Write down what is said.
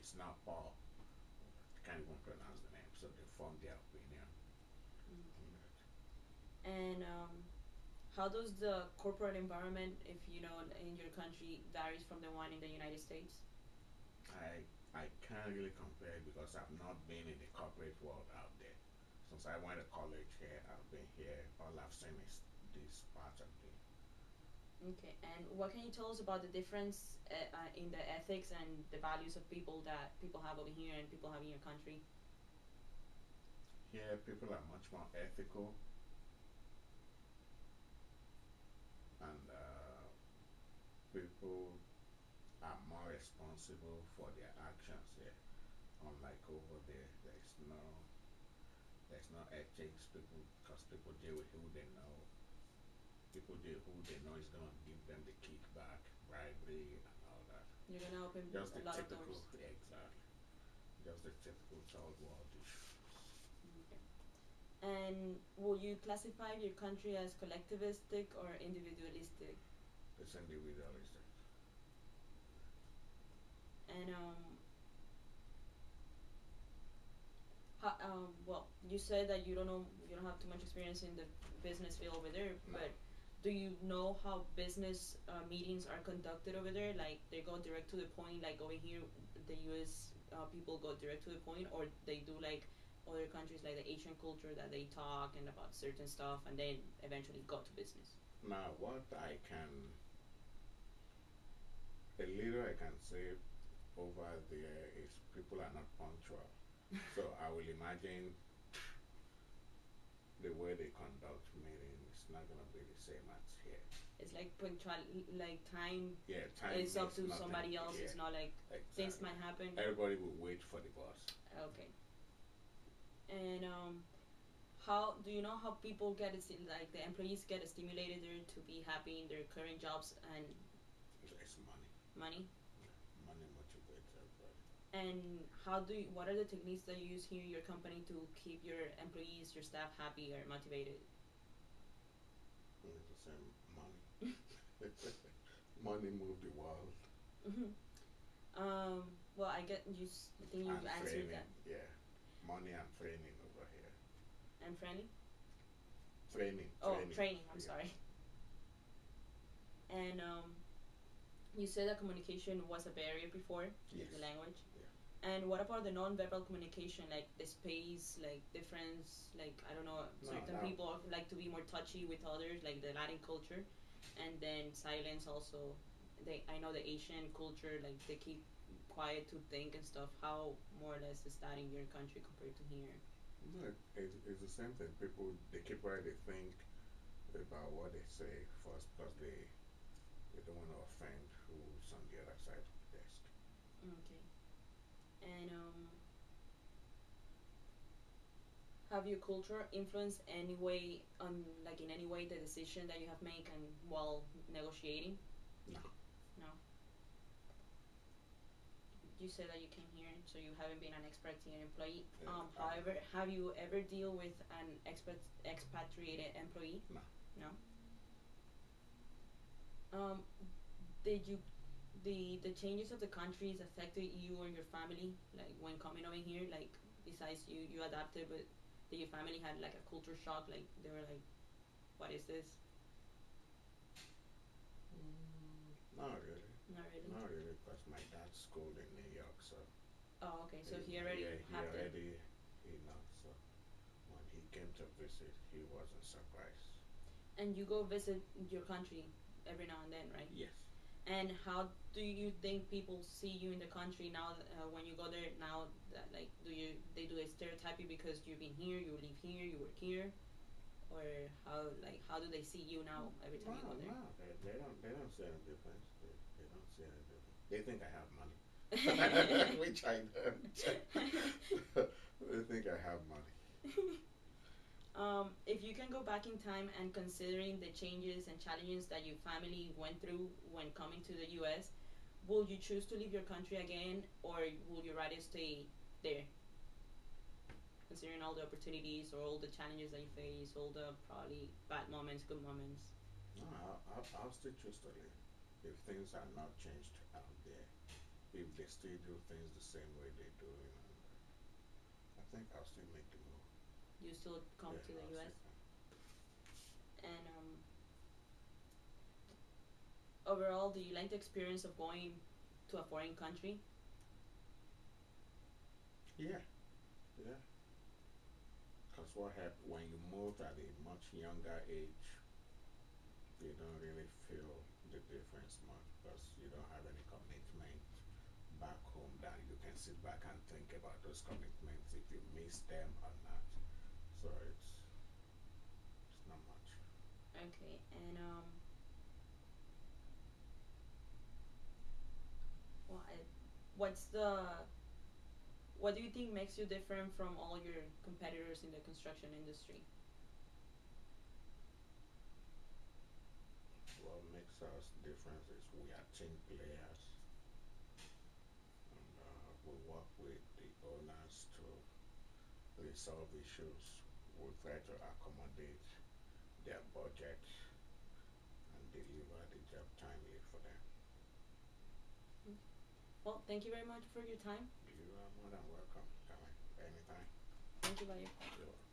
it's not all. Can't even pronounce the name, so they form their opinion on Okay. that. And how does the corporate environment, if you know, in your country varies from the one in the United States? I can't really compare because I've not been in the corporate world out there. Since I went to college here, I've been here. All I've seen is this part of the. Okay, and what can you tell us about the difference in the ethics and the values of people that people have over here and people have in your country? Here, people are much more ethical and people are more responsible for their actions here. Unlike over there, there's no ethics. People because people deal with who they know. People deal who they know is gonna give them the kickback, bribery, and all that. You're gonna open Just a the lot of typical, doors. exactly. Just the typical third world issues. Okay. And will you classify your country as collectivistic or individualistic? It's individualistic. And well, you said that you don't know, you don't have too much experience in the business field over there, No, but do you know how business meetings are conducted over there? Like they go direct to the point, like over here, the U.S. People go direct to the point, or they do like other countries, like the Asian culture, that they talk and about certain stuff, and then eventually go to business. now what I can, a little I can say over there is people are not punctual. So I will imagine the way they conduct meetings is not gonna be the same as here. It's like punctual, like time Yeah, time is up is to nothing. somebody else. Yeah, It's not like things exactly. might happen. Everybody will wait for the boss. Okay. And how do you know how people get like the employees get stimulated there to be happy in their current jobs and It's money. money? Yeah, money motivates everybody. And how do you, what are the techniques that you use here in your company to keep your employees, your staff happy or motivated? And it's the same money. Money move the world. Hmm. Well, I get you. I think you've And answered that. training, yeah. Money and training over here. And friendly. Training, Oh, training, training. I'm yeah. sorry. And you said that communication was a barrier before, like the Yes, language. yeah. And what about the non-verbal communication, like the space, like difference, like I don't know, No, certain now, people like to be more touchy with others, like the Latin culture, and then silence also. They I know the Asian culture, like they keep quiet to think and stuff. How more or less is that in your country compared to here? no, it's the same thing. People, they keep right, they think about what they say first because they don't want to offend who's on the other side of the desk. Okay. And have your culture influenced any way on like in any way the decision that you have made and while negotiating? No, No. You said that you came here, so you haven't been an expatriate employee. yeah, I have. However, have you ever deal with an expatriated employee? No, No. Um, did you the changes of the countries affected you or your family like when coming over here? Like besides you adapted, but did your family had like a culture shock? Like they were like, what is this? not really. Not really. Not really because my dad's schooled in New York, so Oh, okay. So he, he already yeah, he have the. already, he knows. So when he came to visit, he wasn't surprised. And you go visit your country every now and then, right? Yes. And how do you think people see you in the country now when you go there? Now that like, do you they do a stereotype you because you've been here, you live here, you work here, or how do they see you now every time you go No, there? no, they don't see any difference. They don't see any difference. They think I have money, which I don't. They think I have money. If you can go back in time and considering the changes and challenges that your family went through when coming to the U.S., will you choose to leave your country again, or will you rather stay there? Considering all the opportunities or all the challenges that you face, all the probably bad moments, good moments. No, I'll still choose to live if things are not changed out there. if they still do things the same way they do, I think I'll still make the move. You still come Yeah, to the I'll U.S. still come. and overall, do you like the experience of going to a foreign country? Yeah, yeah. Because what happened when you moved at a much younger age, you don't really feel the difference much because you don't have any commitment back home that you can sit back and think about those commitments if you miss them or not. So it's not much. Okay, and well, what's the what do you think makes you different from all your competitors in the construction industry? What makes us different is we are team players and we work with the owners to resolve issues. We try to accommodate their budget and deliver the job timely for them. Well, thank you very much for your time. You are more than welcome. Come in anytime. Thank you, Bayo. You're welcome.